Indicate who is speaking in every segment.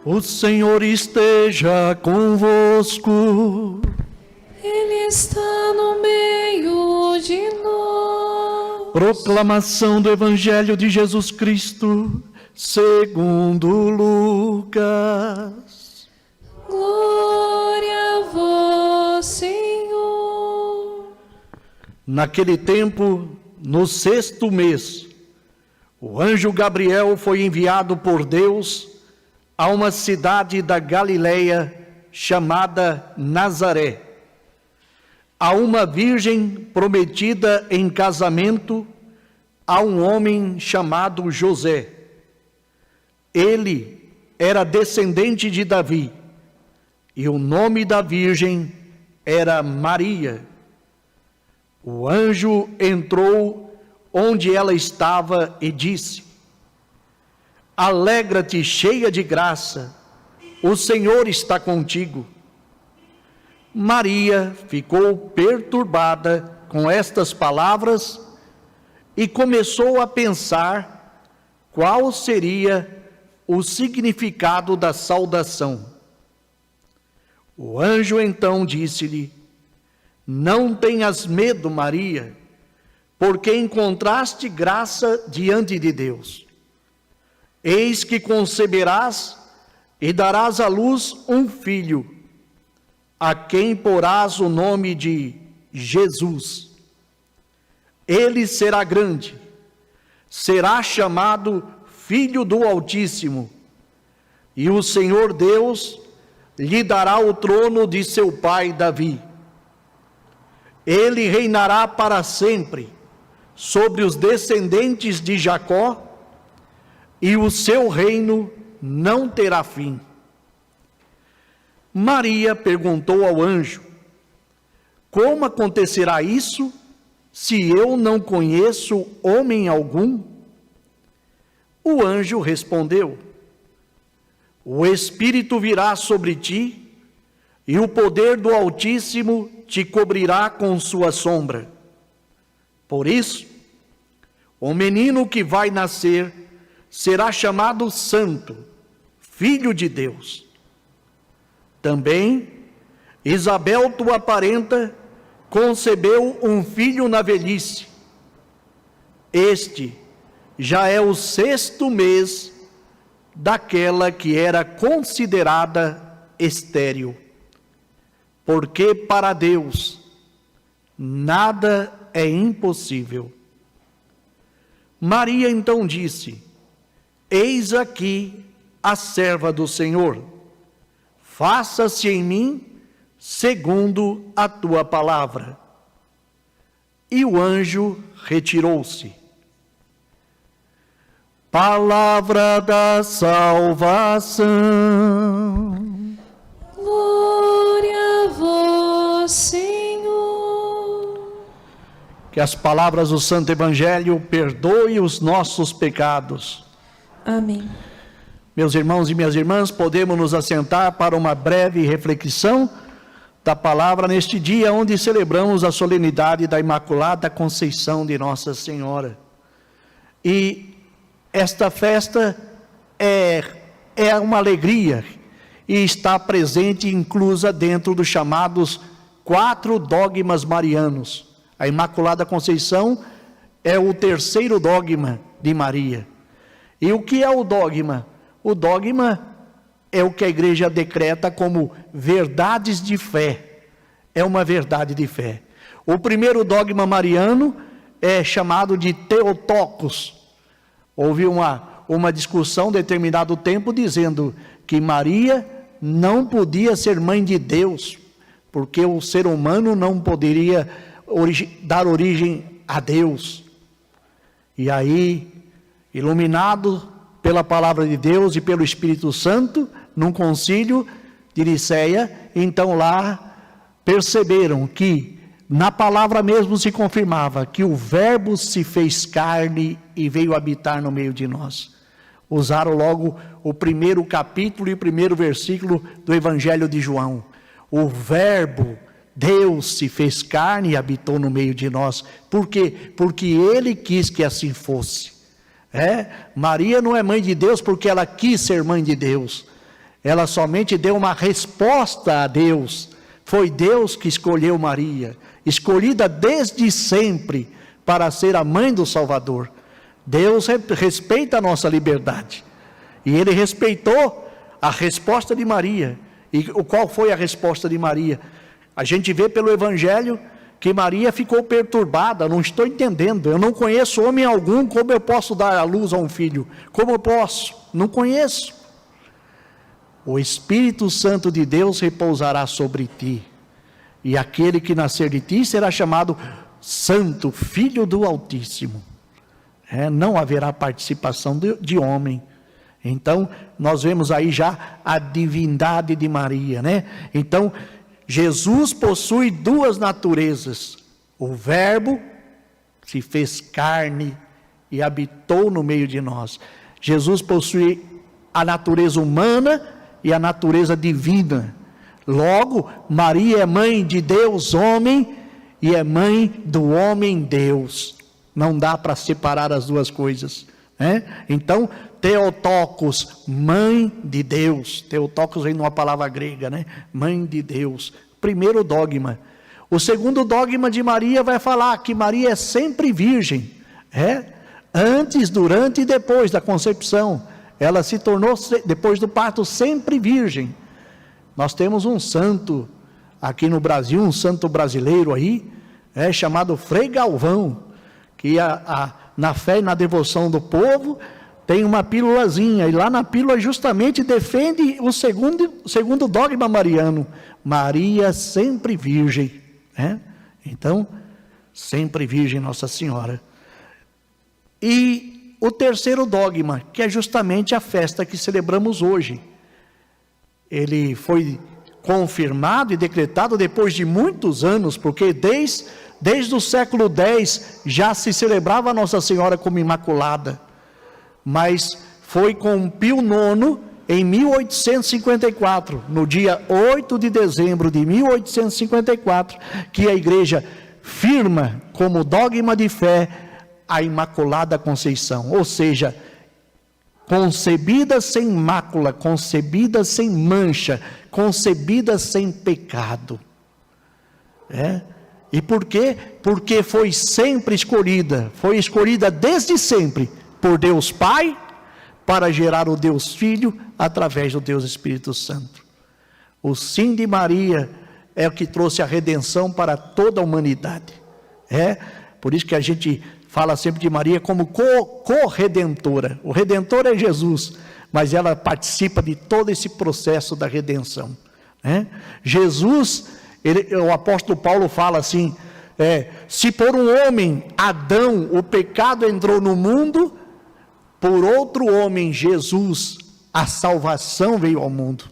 Speaker 1: O Senhor esteja convosco.
Speaker 2: Ele está no meio de nós.
Speaker 1: Proclamação do Evangelho de Jesus Cristo, segundo Lucas.
Speaker 2: Glória a vós, Senhor.
Speaker 1: Naquele tempo, no 6º mês, o anjo Gabriel foi enviado por Deus a uma cidade da Galileia chamada Nazaré, a uma virgem prometida em casamento a um homem chamado José. Ele era descendente de Davi, e o nome da virgem era Maria. O anjo entrou onde ela estava e disse: Alegra-te, cheia de graça, o Senhor está contigo. Maria ficou perturbada com estas palavras e começou a pensar qual seria o significado da saudação. O anjo então disse-lhe: Não tenhas medo, Maria, porque encontraste graça diante de Deus. Eis que conceberás e darás à luz um filho, a quem porás o nome de Jesus. Ele será grande, será chamado Filho do Altíssimo, e o Senhor Deus lhe dará o trono de seu pai Davi. Ele reinará para sempre sobre os descendentes de Jacó, e o seu reino não terá fim. Maria perguntou ao anjo: Como acontecerá isso, se eu não conheço homem algum? O anjo respondeu: O Espírito virá sobre ti, e o poder do Altíssimo te cobrirá com sua sombra. Por isso, o menino que vai nascer será chamado Santo, Filho de Deus. Também, Isabel, tua parenta, concebeu um filho na velhice. Este já é o 6º mês daquela que era considerada estéril, porque para Deus nada é impossível. Maria então disse: Eis aqui a serva do Senhor, faça-se em mim segundo a tua palavra. E o anjo retirou-se. Palavra da salvação.
Speaker 2: Glória a vós, Senhor.
Speaker 1: Que as palavras do Santo Evangelho perdoem os nossos pecados.
Speaker 2: Amém.
Speaker 1: Meus irmãos e minhas irmãs, podemos nos assentar para uma breve reflexão da palavra neste dia onde celebramos a solenidade da Imaculada Conceição de Nossa Senhora. E esta festa é uma alegria e está presente, inclusa dentro dos chamados 4 dogmas marianos. A Imaculada Conceição é o 3º dogma de Maria. E o que é o dogma? O dogma é o que a igreja decreta como verdades de fé. É uma verdade de fé. O primeiro dogma mariano é chamado de Theotokos. Houve uma discussão em determinado tempo dizendo que Maria não podia ser mãe de Deus, porque o ser humano não poderia dar origem a Deus. E aí, iluminado pela palavra de Deus e pelo Espírito Santo, num concílio de Nicéia, então lá perceberam que na palavra mesmo se confirmava que o Verbo se fez carne e veio habitar no meio de nós. Usaram logo o 1º capítulo e o 1º versículo do Evangelho de João. O Verbo, Deus se fez carne e habitou no meio de nós. Por quê? Porque Ele quis que assim fosse. Maria não é mãe de Deus porque ela quis ser mãe de Deus. Ela somente deu uma resposta a Deus. Foi Deus que escolheu Maria, escolhida desde sempre para ser a mãe do Salvador. Deus respeita a nossa liberdade. E Ele respeitou a resposta de Maria. E qual foi a resposta de Maria? A gente vê pelo Evangelho que Maria ficou perturbada. Não estou entendendo, eu não conheço homem algum, como eu posso dar à luz a um filho? Como eu posso? Não conheço. O Espírito Santo de Deus repousará sobre ti, e aquele que nascer de ti será chamado Santo, Filho do Altíssimo. Não haverá participação de homem. Então, nós vemos aí já a divindade de Maria, né? Então, Jesus possui duas naturezas. O Verbo se fez carne e habitou no meio de nós. Jesus possui a natureza humana e a natureza divina. Logo, Maria é mãe de Deus, homem, e é mãe do homem Deus. Não dá para separar as duas coisas, né? Então, Theotokos, mãe de Deus. Theotokos vem numa palavra grega, né? Mãe de Deus. Primeiro dogma. O segundo dogma de Maria vai falar que Maria é sempre virgem. Antes, durante e depois da concepção. Ela se tornou, depois do parto, sempre virgem. Nós temos um santo aqui no Brasil, um santo brasileiro aí, chamado Frei Galvão, que na fé e na devoção do povo tem uma pílulazinha, e lá na pílula justamente defende o segundo dogma mariano: Maria sempre virgem, Então, sempre virgem Nossa Senhora. E o terceiro dogma, que é justamente a festa que celebramos hoje, ele foi confirmado e decretado depois de muitos anos, porque desde o século X já se celebrava Nossa Senhora como Imaculada, mas foi com Pio IX, em 1854, no dia 8 de dezembro de 1854, que a igreja firma como dogma de fé a Imaculada Conceição, ou seja, concebida sem mácula, concebida sem mancha, concebida sem pecado. E por quê? Porque foi sempre escolhida, desde sempre, por Deus Pai, para gerar o Deus Filho, através do Deus Espírito Santo. O sim de Maria é o que trouxe a redenção para toda a humanidade. Por isso que a gente fala sempre de Maria como corredentora. O Redentor é Jesus, mas ela participa de todo esse processo da redenção. Jesus, o apóstolo Paulo fala assim, se por um homem, Adão, o pecado entrou no mundo, por outro homem, Jesus, a salvação veio ao mundo.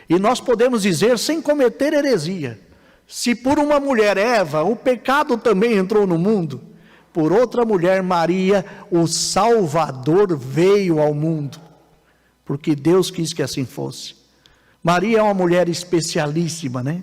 Speaker 1: E nós podemos dizer, sem cometer heresia, se por uma mulher, Eva, o pecado também entrou no mundo, por outra mulher, Maria, o Salvador veio ao mundo, porque Deus quis que assim fosse. Maria é uma mulher especialíssima, né?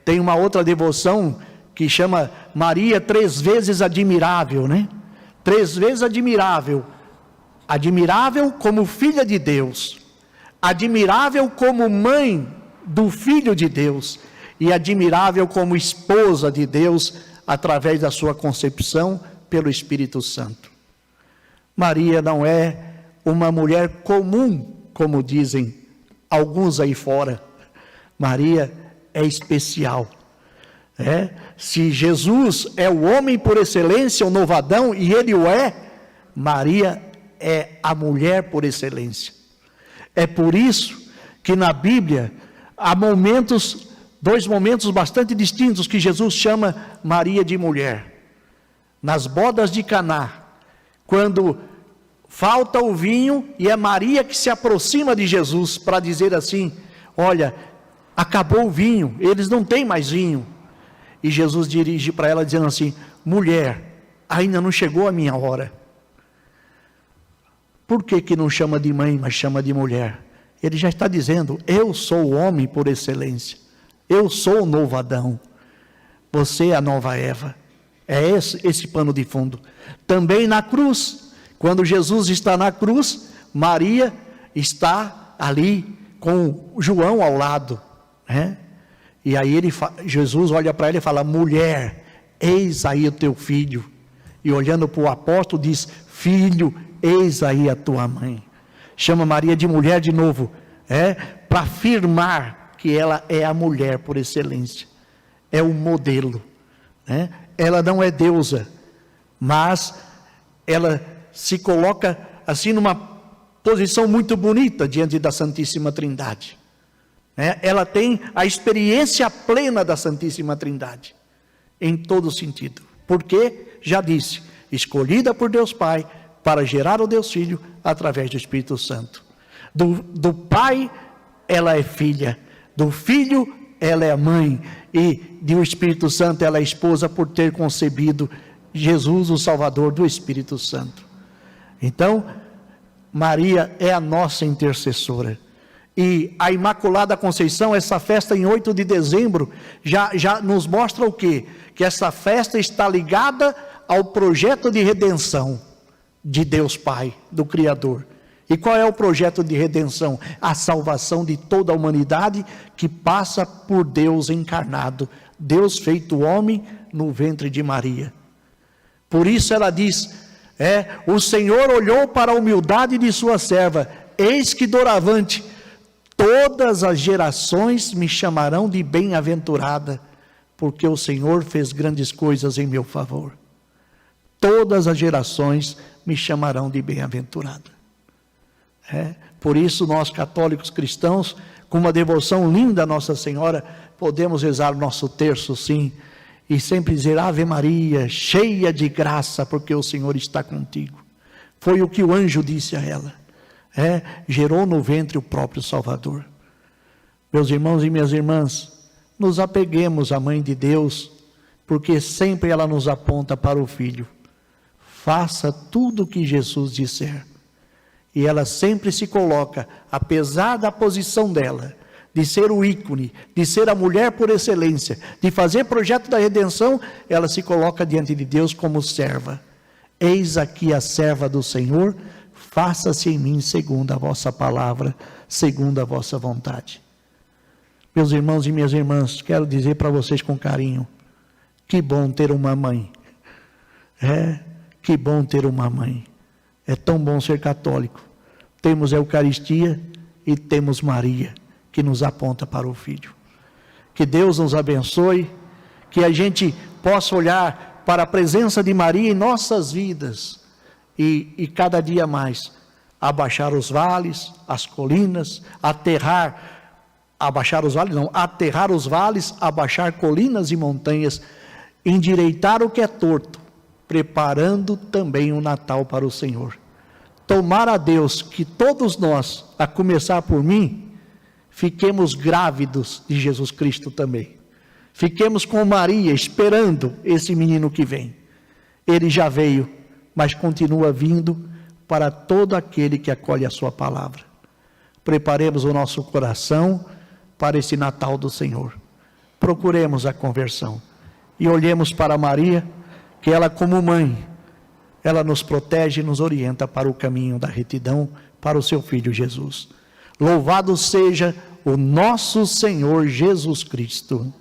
Speaker 1: Tem uma outra devoção que chama Maria 3 vezes admirável, né? 3 vezes admirável. Admirável como filha de Deus, admirável como mãe do Filho de Deus, e admirável como esposa de Deus, através da sua concepção pelo Espírito Santo. Maria não é uma mulher comum, como dizem alguns aí fora. Maria é especial. Se Jesus é o homem por excelência, o novadão, e ele o é, Maria é a mulher por excelência. É por isso que na Bíblia há dois momentos bastante distintos que Jesus chama Maria de mulher. Nas bodas de Caná, quando falta o vinho e é Maria que se aproxima de Jesus para dizer assim: olha, acabou o vinho, eles não têm mais vinho. E Jesus dirige para ela dizendo assim: mulher, ainda não chegou a minha hora. Por que não chama de mãe, mas chama de mulher? Ele já está dizendo: eu sou o homem por excelência, eu sou o novo Adão, você é a nova Eva. É esse pano de fundo. Também na cruz, quando Jesus está na cruz, Maria está ali com João ao lado, né? E aí Jesus olha para ela e fala: mulher, eis aí o teu filho. E olhando para o apóstolo diz: filho, eis aí a tua mãe. Chama Maria de mulher de novo, para afirmar que ela é a mulher por excelência, é o modelo, né? Ela não é deusa, mas ela se coloca assim numa posição muito bonita diante da Santíssima Trindade. Ela tem a experiência plena da Santíssima Trindade, em todo sentido, porque, já disse, escolhida por Deus Pai, para gerar o Deus Filho, através do Espírito Santo. Do Pai, ela é filha, do Filho, ela é a mãe, e do Espírito Santo, ela é esposa, por ter concebido Jesus, o Salvador do Espírito Santo. Então, Maria é a nossa intercessora. E a Imaculada Conceição, essa festa em 8 de dezembro, já nos mostra o quê? Que essa festa está ligada ao projeto de redenção de Deus Pai, do Criador. E qual é o projeto de redenção? A salvação de toda a humanidade que passa por Deus encarnado, Deus feito homem no ventre de Maria. Por isso ela diz, o Senhor olhou para a humildade de sua serva, eis que doravante todas as gerações me chamarão de bem-aventurada, porque o Senhor fez grandes coisas em meu favor. Todas as gerações me chamarão de bem-aventurada. Por isso nós católicos cristãos, com uma devoção linda a Nossa Senhora, podemos rezar o nosso terço sim, e sempre dizer: Ave Maria, cheia de graça, porque o Senhor está contigo. Foi o que o anjo disse a ela. Gerou no ventre o próprio Salvador. Meus irmãos e minhas irmãs, nos apeguemos à Mãe de Deus, porque sempre ela nos aponta para o Filho. Faça tudo o que Jesus disser. E ela sempre se coloca, apesar da posição dela, de ser o ícone, de ser a mulher por excelência, de fazer projeto da redenção, ela se coloca diante de Deus como serva. Eis aqui a serva do Senhor, faça-se em mim segundo a vossa palavra, segundo a vossa vontade. Meus irmãos e minhas irmãs, quero dizer para vocês com carinho, que bom ter uma mãe. Que bom ter uma mãe. É tão bom ser católico. Temos a Eucaristia e temos Maria, que nos aponta para o Filho. Que Deus nos abençoe, que a gente possa olhar para a presença de Maria em nossas vidas, e cada dia mais, abaixar os vales, as colinas, aterrar os vales, abaixar colinas e montanhas, endireitar o que é torto, preparando também o Natal para o Senhor. Tomara a Deus que todos nós, a começar por mim, fiquemos grávidos de Jesus Cristo também. Fiquemos com Maria, esperando esse menino que vem. Ele já veio, mas continua vindo para todo aquele que acolhe a sua palavra. Preparemos o nosso coração para esse Natal do Senhor. Procuremos a conversão e olhemos para Maria, que ela como mãe, ela nos protege e nos orienta para o caminho da retidão, para o seu Filho Jesus. Louvado seja o nosso Senhor Jesus Cristo.